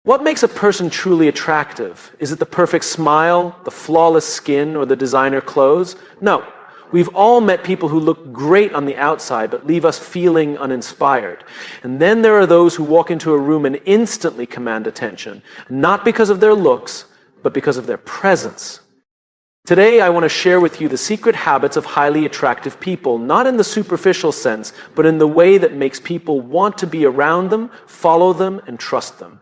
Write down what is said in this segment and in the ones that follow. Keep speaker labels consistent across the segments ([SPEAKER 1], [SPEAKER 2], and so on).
[SPEAKER 1] What makes a person truly attractive? Is it the perfect smile, the flawless skin, or the designer clothes? No. We've all met people who look great on the outside but leave us feeling uninspired. And then there are those who walk into a room and instantly command attention, not because of their looks, but because of their presence. Today, I want to share with you the secret habits of highly attractive people, not in the superficial sense, but in the way that makes people want to be around them, follow them, and trust them.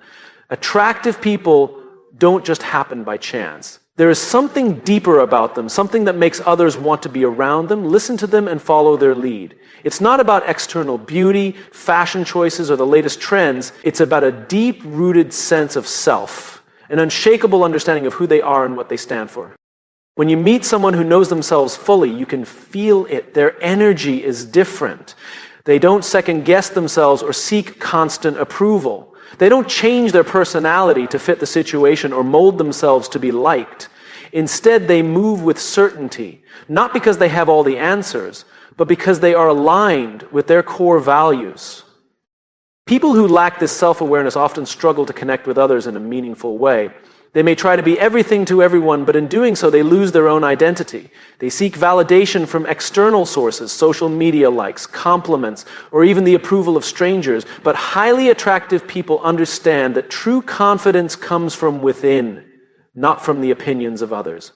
[SPEAKER 1] Attractive people don't just happen by chance. There is something deeper about them, something that makes others want to be around them, listen to them, and follow their lead. It's not about external beauty, fashion choices, or the latest trends. It's about a deep-rooted sense of self, an unshakable understanding of who they are and what they stand for. When you meet someone who knows themselves fully, you can feel it. Their energy is different. They don't second-guess themselves or seek constant approval. They don't change their personality to fit the situation or mold themselves to be liked. Instead, they move with certainty, not because they have all the answers, but because they are aligned with their core values. People who lack this self-awareness often struggle to connect with others in a meaningful way. They may try to be everything to everyone, but in doing so, they lose their own identity. They seek validation from external sources, social media likes, compliments, or even the approval of strangers. But highly attractive people understand that true confidence comes from within, not from the opinions of others.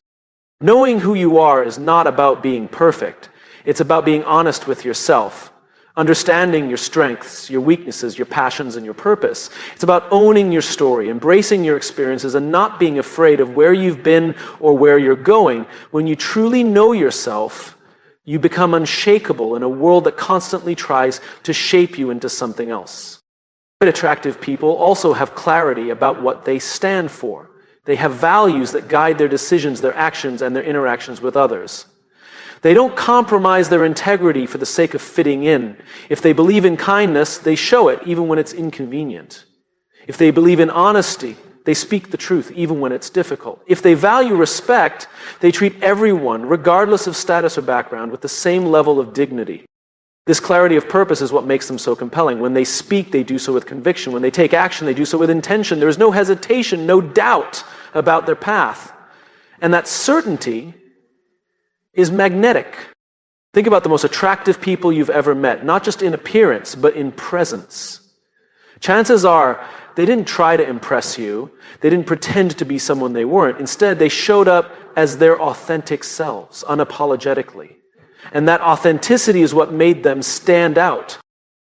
[SPEAKER 1] Knowing who you are is not about being perfect. It's about being honest with yourself. Understanding your strengths, your weaknesses, your passions, and your purpose. It's about owning your story, embracing your experiences, and not being afraid of where you've been or where you're going. When you truly know yourself, you become unshakable in a world that constantly tries to shape you into something else. But attractive people also have clarity about what they stand for. They have values that guide their decisions, their actions, and their interactions with others. They don't compromise their integrity for the sake of fitting in. If they believe in kindness, they show it even when it's inconvenient. If they believe in honesty, they speak the truth even when it's difficult. If they value respect, they treat everyone, regardless of status or background, with the same level of dignity. This clarity of purpose is what makes them so compelling. When they speak, they do so with conviction. When they take action, they do so with intention. There is no hesitation, no doubt about their path. And that certainty is magnetic. Think about the most attractive people you've ever met, not just in appearance, but in presence. Chances are they didn't try to impress you. They didn't pretend to be someone they weren't. Instead, they showed up as their authentic selves, unapologetically. And that authenticity is what made them stand out.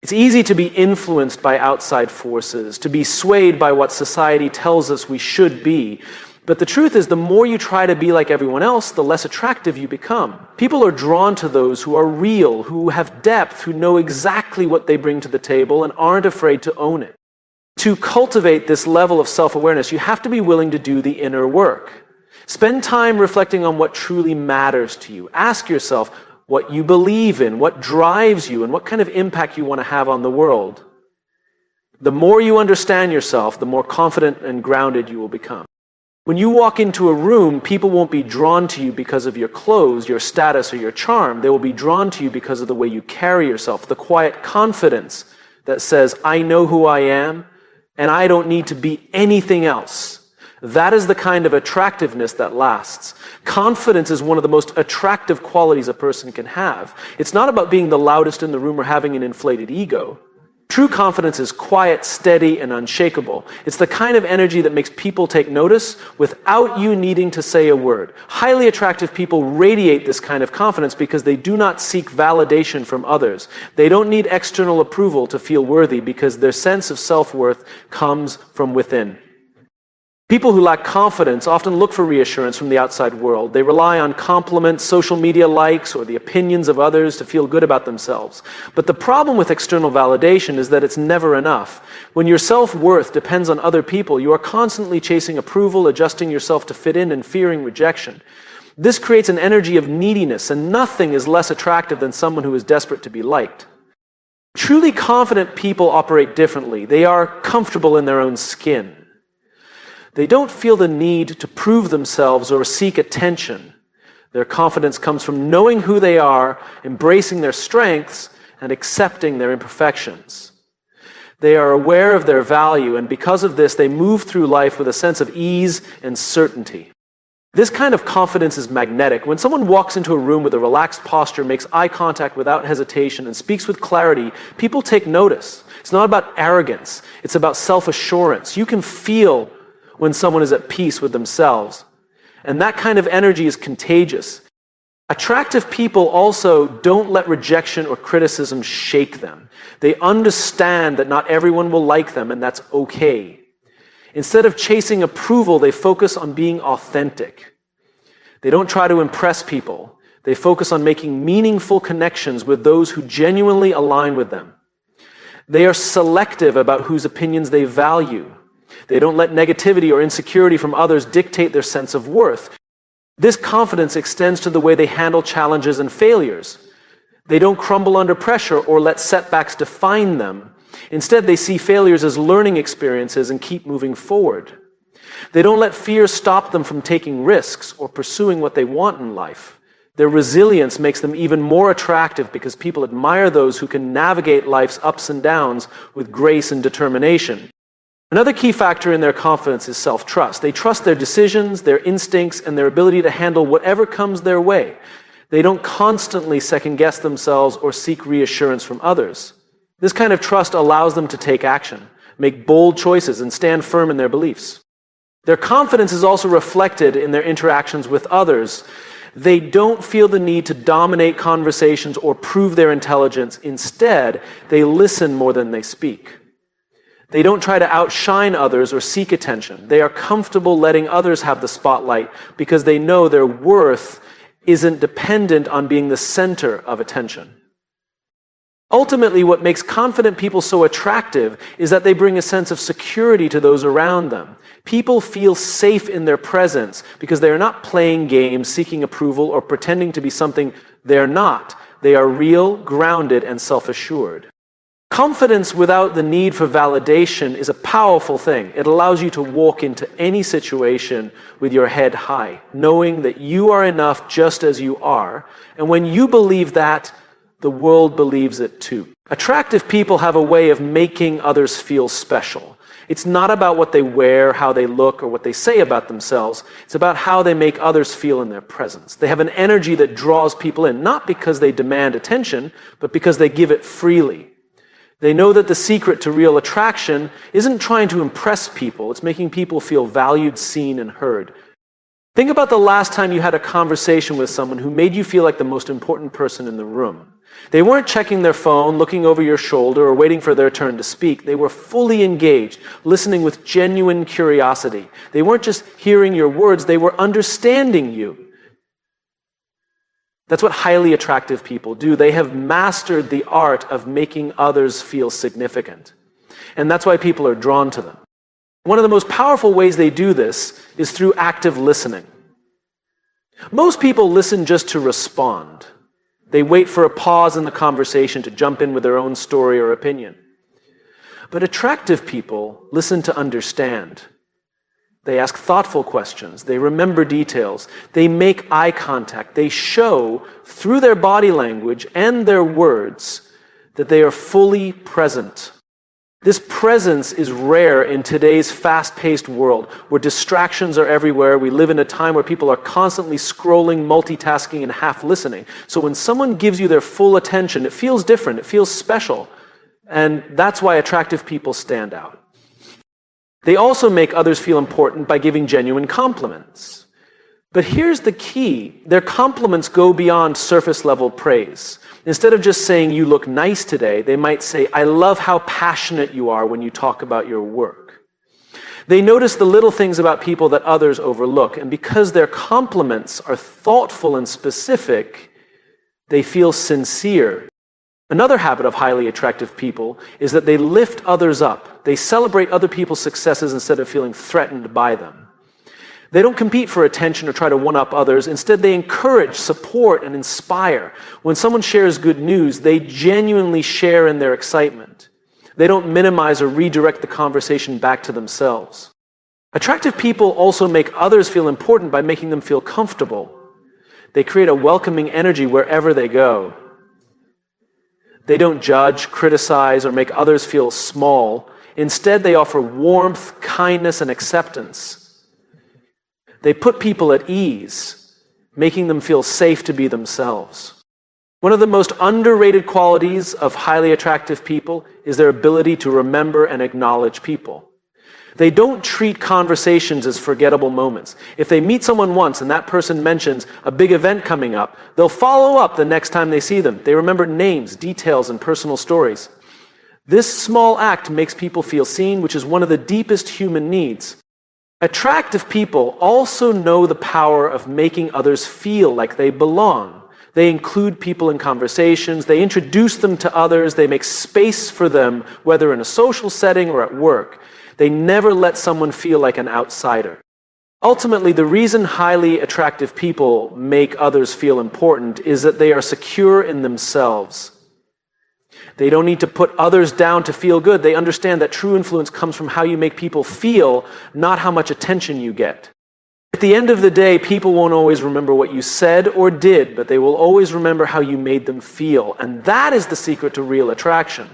[SPEAKER 1] It's easy to be influenced by outside forces, to be swayed by what society tells us we should be. But the truth is, the more you try to be like everyone else, the less attractive you become. People are drawn to those who are real, who have depth, who know exactly what they bring to the table and aren't afraid to own it. To cultivate this level of self-awareness, you have to be willing to do the inner work. Spend time reflecting on what truly matters to you. Ask yourself what you believe in, what drives you, and what kind of impact you want to have on the world. The more you understand yourself, the more confident and grounded you will become. When you walk into a room, people won't be drawn to you because of your clothes, your status, or your charm. They will be drawn to you because of the way you carry yourself, the quiet confidence that says, I know who I am, and I don't need to be anything else. That is the kind of attractiveness that lasts. Confidence is one of the most attractive qualities a person can have. It's not about being the loudest in the room or having an inflated ego. True confidence is quiet, steady, and unshakable. It's the kind of energy that makes people take notice without you needing to say a word. Highly attractive people radiate this kind of confidence because they do not seek validation from others. They don't need external approval to feel worthy because their sense of self-worth comes from within. People who lack confidence often look for reassurance from the outside world. They rely on compliments, social media likes, or the opinions of others to feel good about themselves. But the problem with external validation is that it's never enough. When your self-worth depends on other people, you are constantly chasing approval, adjusting yourself to fit in, and fearing rejection. This creates an energy of neediness, and nothing is less attractive than someone who is desperate to be liked. Truly confident people operate differently. They are comfortable in their own skin. They don't feel the need to prove themselves or seek attention. Their confidence comes from knowing who they are, embracing their strengths, and accepting their imperfections. They are aware of their value, and because of this, they move through life with a sense of ease and certainty. This kind of confidence is magnetic. When someone walks into a room with a relaxed posture, makes eye contact without hesitation, and speaks with clarity, people take notice. It's not about arrogance. It's about self-assurance. You can feel when someone is at peace with themselves. And that kind of energy is contagious. Attractive people also don't let rejection or criticism shake them. They understand that not everyone will like them, and that's okay. Instead of chasing approval, they focus on being authentic. They don't try to impress people. They focus on making meaningful connections with those who genuinely align with them. They are selective about whose opinions they value. They don't let negativity or insecurity from others dictate their sense of worth. This confidence extends to the way they handle challenges and failures. They don't crumble under pressure or let setbacks define them. Instead, they see failures as learning experiences and keep moving forward. They don't let fear stop them from taking risks or pursuing what they want in life. Their resilience makes them even more attractive because people admire those who can navigate life's ups and downs with grace and determination. Another key factor in their confidence is self-trust. They trust their decisions, their instincts, and their ability to handle whatever comes their way. They don't constantly second-guess themselves or seek reassurance from others. This kind of trust allows them to take action, make bold choices, and stand firm in their beliefs. Their confidence is also reflected in their interactions with others. They don't feel the need to dominate conversations or prove their intelligence. Instead, they listen more than they speak. They don't try to outshine others or seek attention. They are comfortable letting others have the spotlight because they know their worth isn't dependent on being the center of attention. Ultimately, what makes confident people so attractive is that they bring a sense of security to those around them. People feel safe in their presence because they are not playing games, seeking approval, or pretending to be something they're not. They are real, grounded, and self-assured. Confidence without the need for validation is a powerful thing. It allows you to walk into any situation with your head high, knowing that you are enough just as you are. And when you believe that, the world believes it too. Attractive people have a way of making others feel special. It's not about what they wear, how they look, or what they say about themselves. It's about how they make others feel in their presence. They have an energy that draws people in, not because they demand attention, but because they give it freely. They know that the secret to real attraction isn't trying to impress people. It's making people feel valued, seen, and heard. Think about the last time you had a conversation with someone who made you feel like the most important person in the room. They weren't checking their phone, looking over your shoulder, or waiting for their turn to speak. They were fully engaged, listening with genuine curiosity. They weren't just hearing your words, they were understanding you. That's what highly attractive people do. They have mastered the art of making others feel significant. And that's why people are drawn to them. One of the most powerful ways they do this is through active listening. Most people listen just to respond. They wait for a pause in the conversation to jump in with their own story or opinion. But attractive people listen to understand. They ask thoughtful questions. They remember details. They make eye contact. They show through their body language and their words that they are fully present. This presence is rare in today's fast-paced world where distractions are everywhere. We live in a time where people are constantly scrolling, multitasking, and half listening. So when someone gives you their full attention, it feels different. It feels special. And that's why attractive people stand out. They also make others feel important by giving genuine compliments. But here's the key. Their compliments go beyond surface-level praise. Instead of just saying, "You look nice today," they might say, "I love how passionate you are when you talk about your work." They notice the little things about people that others overlook. And because their compliments are thoughtful and specific, they feel sincere. Another habit of highly attractive people is that they lift others up. They celebrate other people's successes instead of feeling threatened by them. They don't compete for attention or try to one-up others. Instead, they encourage, support, and inspire. When someone shares good news, they genuinely share in their excitement. They don't minimize or redirect the conversation back to themselves. Attractive people also make others feel important by making them feel comfortable. They create a welcoming energy wherever they go. They don't judge, criticize, or make others feel small. Instead, they offer warmth, kindness, and acceptance. They put people at ease, making them feel safe to be themselves. One of the most underrated qualities of highly attractive people is their ability to remember and acknowledge people. They don't treat conversations as forgettable moments. If they meet someone once and that person mentions a big event coming up, they'll follow up the next time they see them. They remember names, details, and personal stories. This small act makes people feel seen, which is one of the deepest human needs. Attractive people also know the power of making others feel like they belong. They include people in conversations, they introduce them to others, they make space for them, whether in a social setting or at work. They never let someone feel like an outsider. Ultimately, the reason highly attractive people make others feel important is that they are secure in themselves. They don't need to put others down to feel good. They understand that true influence comes from how you make people feel, not how much attention you get. At the end of the day, people won't always remember what you said or did, but they will always remember how you made them feel. And that is the secret to real attraction.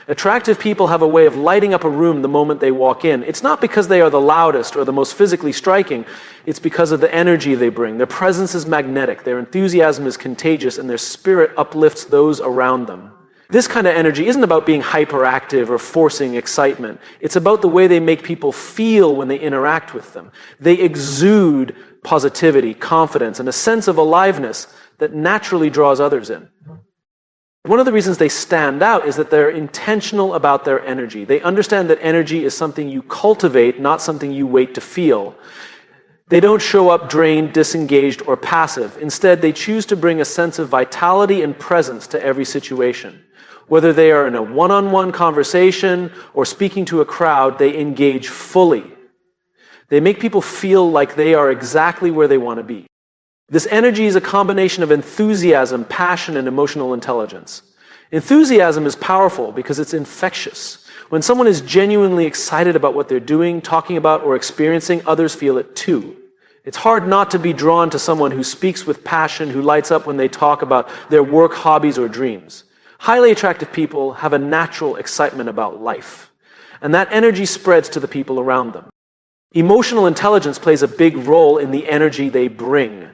[SPEAKER 1] Attractive people have a way of lighting up a room the moment they walk in. It's not because they are the loudest or the most physically striking. It's because of the energy they bring. Their presence is magnetic, their enthusiasm is contagious, and their spirit uplifts those around them. This kind of energy isn't about being hyperactive or forcing excitement. It's about the way they make people feel when they interact with them. They exude positivity, confidence, and a sense of aliveness that naturally draws others in. One of the reasons they stand out is that they're intentional about their energy. They understand that energy is something you cultivate, not something you wait to feel. They don't show up drained, disengaged, or passive. Instead, they choose to bring a sense of vitality and presence to every situation. Whether they are in a one-on-one conversation or speaking to a crowd, they engage fully. They make people feel like they are exactly where they want to be. This energy is a combination of enthusiasm, passion, and emotional intelligence. Enthusiasm is powerful because it's infectious. When someone is genuinely excited about what they're doing, talking about, or experiencing, others feel it too. It's hard not to be drawn to someone who speaks with passion, who lights up when they talk about their work, hobbies, or dreams. Highly attractive people have a natural excitement about life, and that energy spreads to the people around them. Emotional intelligence plays a big role in the energy they bring.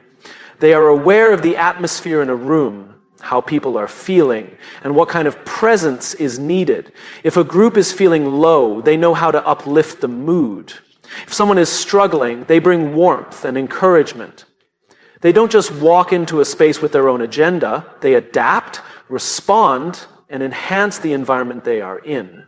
[SPEAKER 1] They are aware of the atmosphere in a room, how people are feeling, and what kind of presence is needed. If a group is feeling low, they know how to uplift the mood. If someone is struggling, they bring warmth and encouragement. They don't just walk into a space with their own agenda. They adapt, respond, and enhance the environment they are in.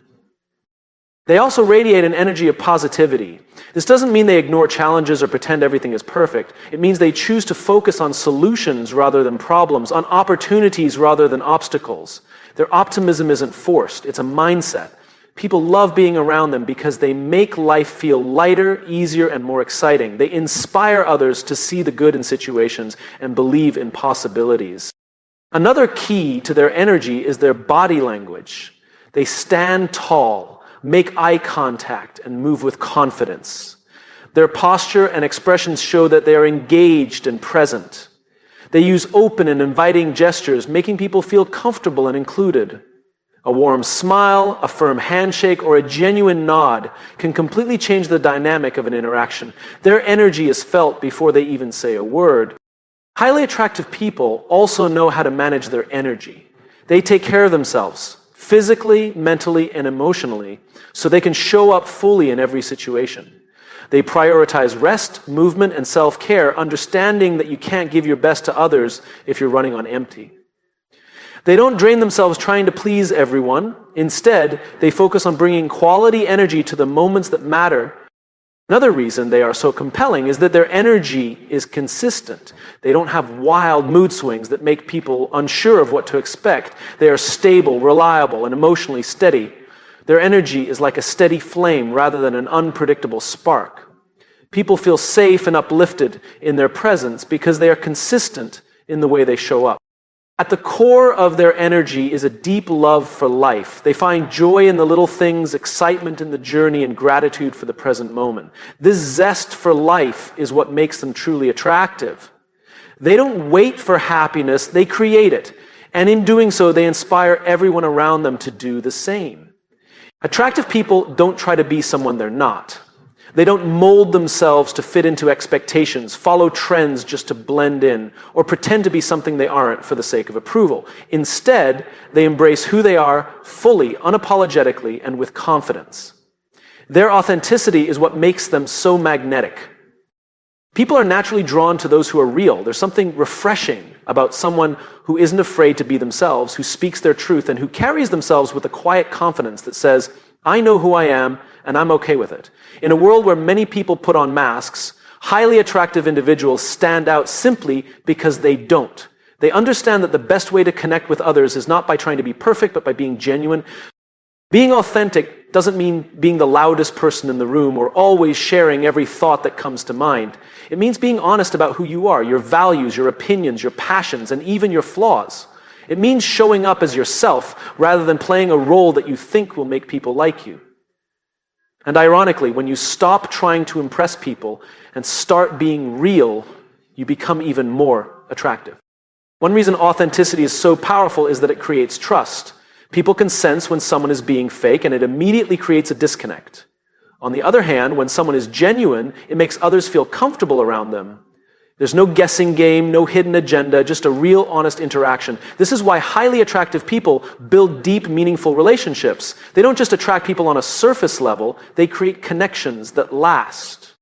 [SPEAKER 1] They also radiate an energy of positivity. This doesn't mean they ignore challenges or pretend everything is perfect. It means they choose to focus on solutions rather than problems, on opportunities rather than obstacles. Their optimism isn't forced, it's a mindset. People love being around them because they make life feel lighter, easier, and more exciting. They inspire others to see the good in situations and believe in possibilities. Another key to their energy is their body language. They stand tall, make eye contact, and move with confidence. Their posture and expressions show that they are engaged and present. They use open and inviting gestures, making people feel comfortable and included. A warm smile, a firm handshake, or a genuine nod can completely change the dynamic of an interaction. Their energy is felt before they even say a word. Highly attractive people also know how to manage their energy. They take care of themselves, physically, mentally, and emotionally, so they can show up fully in every situation. They prioritize rest, movement, and self-care, understanding that you can't give your best to others if you're running on empty. They don't drain themselves trying to please everyone. Instead, they focus on bringing quality energy to the moments that matter. Another reason they are so compelling is that their energy is consistent. They don't have wild mood swings that make people unsure of what to expect. They are stable, reliable, and emotionally steady. Their energy is like a steady flame rather than an unpredictable spark. People feel safe and uplifted in their presence because they are consistent in the way they show up. At the core of their energy is a deep love for life. They find joy in the little things, excitement in the journey, and gratitude for the present moment. This zest for life is what makes them truly attractive. They don't wait for happiness, they create it. And in doing so, they inspire everyone around them to do the same. Attractive people don't try to be someone they're not. They don't mold themselves to fit into expectations, follow trends just to blend in, or pretend to be something they aren't for the sake of approval. Instead, they embrace who they are fully, unapologetically, and with confidence. Their authenticity is what makes them so magnetic. People are naturally drawn to those who are real. There's something refreshing about someone who isn't afraid to be themselves, who speaks their truth, and who carries themselves with a quiet confidence that says, I know who I am, and I'm okay with it. In a world where many people put on masks, highly attractive individuals stand out simply because they don't. They understand that the best way to connect with others is not by trying to be perfect, but by being genuine. Being authentic doesn't mean being the loudest person in the room or always sharing every thought that comes to mind. It means being honest about who you are, your values, your opinions, your passions, and even your flaws. It means showing up as yourself rather than playing a role that you think will make people like you. And ironically, when you stop trying to impress people and start being real, you become even more attractive. One reason authenticity is so powerful is that it creates trust. People can sense when someone is being fake, and it immediately creates a disconnect. On the other hand, when someone is genuine, it makes others feel comfortable around them. There's no guessing game, no hidden agenda, just a real, honest interaction. This is why highly attractive people build deep, meaningful relationships. They don't just attract people on a surface level, they create connections that last.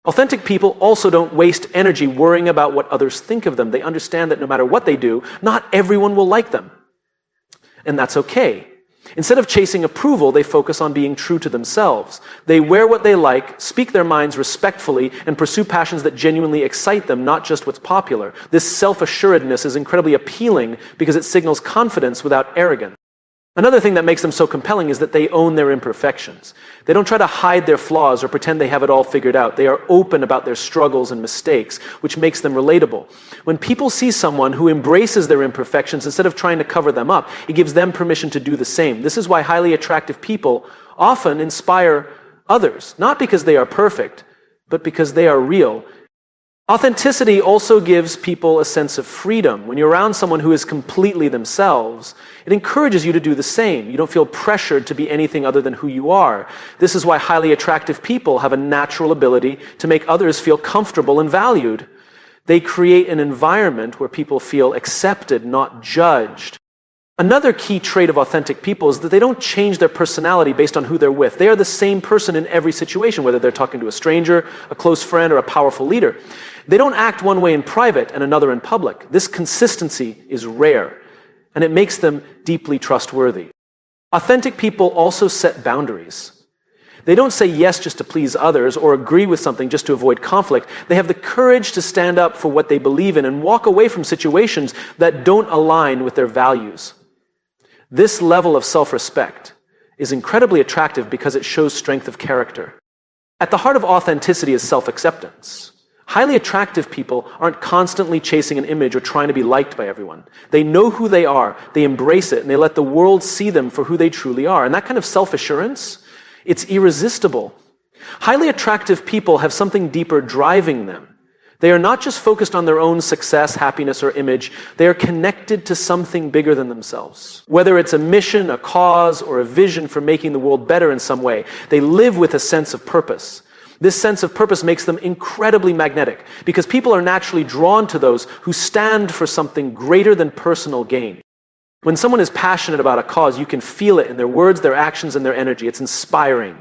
[SPEAKER 1] Authentic people also don't waste energy worrying about what others think of them. They understand that no matter what they do, not everyone will like them. And that's okay. Instead of chasing approval, they focus on being true to themselves. They wear what they like, speak their minds respectfully, and pursue passions that genuinely excite them, not just what's popular. This self-assuredness is incredibly appealing because it signals confidence without arrogance. Another thing that makes them so compelling is that they own their imperfections. They don't try to hide their flaws or pretend they have it all figured out. They are open about their struggles and mistakes, which makes them relatable. When people see someone who embraces their imperfections instead of trying to cover them up, it gives them permission to do the same. This is why highly attractive people often inspire others, not because they are perfect, but because they are real. Authenticity also gives people a sense of freedom. When you're around someone who is completely themselves, it encourages you to do the same. You don't feel pressured to be anything other than who you are. This is why highly attractive people have a natural ability to make others feel comfortable and valued. They create an environment where people feel accepted, not judged. Another key trait of authentic people is that they don't change their personality based on who they're with. They are the same person in every situation, whether they're talking to a stranger, a close friend, or a powerful leader. They don't act one way in private and another in public. This consistency is rare, and it makes them deeply trustworthy. Authentic people also set boundaries. They don't say yes just to please others or agree with something just to avoid conflict. They have the courage to stand up for what they believe in and walk away from situations that don't align with their values. This level of self-respect is incredibly attractive because it shows strength of character. At the heart of authenticity is self-acceptance. Highly attractive people aren't constantly chasing an image or trying to be liked by everyone. They know who they are, they embrace it, and they let the world see them for who they truly are. And that kind of self-assurance, it's irresistible. Highly attractive people have something deeper driving them. They are not just focused on their own success, happiness, or image. They are connected to something bigger than themselves. Whether it's a mission, a cause, or a vision for making the world better in some way, they live with a sense of purpose. This sense of purpose makes them incredibly magnetic because people are naturally drawn to those who stand for something greater than personal gain. When someone is passionate about a cause, you can feel it in their words, their actions, and their energy. It's inspiring.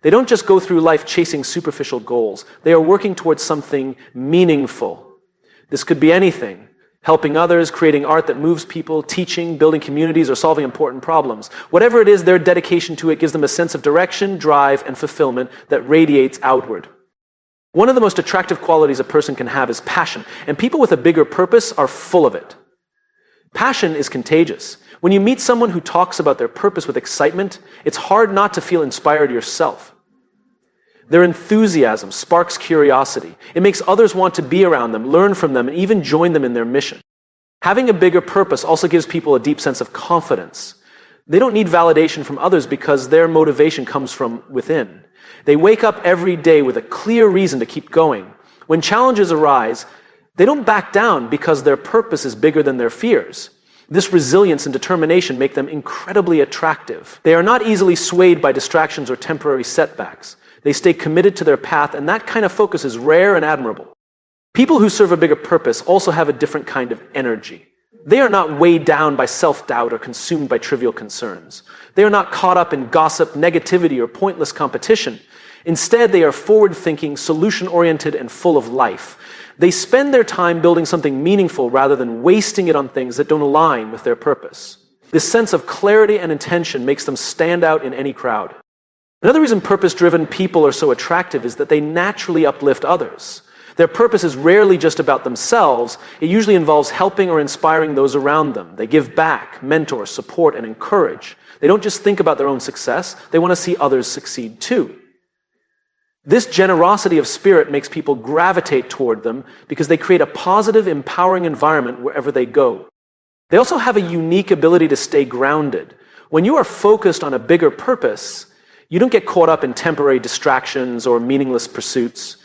[SPEAKER 1] They don't just go through life chasing superficial goals. They are working towards something meaningful. This could be anything: helping others, creating art that moves people, teaching, building communities, or solving important problems. Whatever it is, their dedication to it gives them a sense of direction, drive, and fulfillment that radiates outward. One of the most attractive qualities a person can have is passion, and people with a bigger purpose are full of it. Passion is contagious. When you meet someone who talks about their purpose with excitement, it's hard not to feel inspired yourself. Their enthusiasm sparks curiosity. It makes others want to be around them, learn from them, and even join them in their mission. Having a bigger purpose also gives people a deep sense of confidence. They don't need validation from others because their motivation comes from within. They wake up every day with a clear reason to keep going. When challenges arise, they don't back down because their purpose is bigger than their fears. This resilience and determination make them incredibly attractive. They are not easily swayed by distractions or temporary setbacks. They stay committed to their path, and that kind of focus is rare and admirable. People who serve a bigger purpose also have a different kind of energy. They are not weighed down by self-doubt or consumed by trivial concerns. They are not caught up in gossip, negativity, or pointless competition. Instead, they are forward-thinking, solution-oriented, and full of life. They spend their time building something meaningful rather than wasting it on things that don't align with their purpose. This sense of clarity and intention makes them stand out in any crowd. Another reason purpose-driven people are so attractive is that they naturally uplift others. Their purpose is rarely just about themselves. It usually involves helping or inspiring those around them. They give back, mentor, support, and encourage. They don't just think about their own success. They want to see others succeed too. This generosity of spirit makes people gravitate toward them because they create a positive, empowering environment wherever they go. They also have a unique ability to stay grounded. When you are focused on a bigger purpose, you don't get caught up in temporary distractions or meaningless pursuits.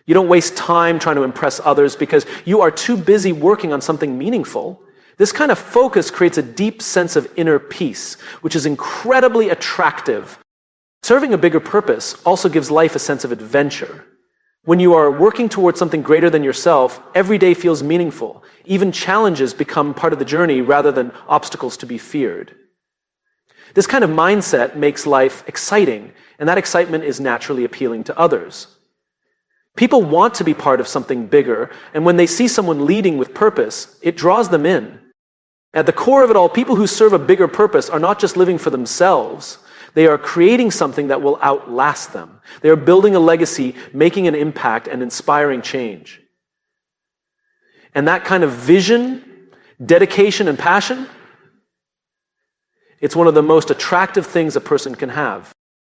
[SPEAKER 1] You don't waste time trying to impress others because you are too busy working on something meaningful. This kind of focus creates a deep sense of inner peace, which is incredibly attractive. Serving a bigger purpose also gives life a sense of adventure. When you are working towards something greater than yourself, every day feels meaningful. Even challenges become part of the journey rather than obstacles to be feared. This kind of mindset makes life exciting, and that excitement is naturally appealing to others. People want to be part of something bigger, and when they see someone leading with purpose, it draws them in. At the core of it all, people who serve a bigger purpose are not just living for themselves. They are creating something that will outlast them. They are building a legacy, making an impact, and inspiring change. And that kind of vision, dedication, and passion, it's one of the most attractive things a person can have.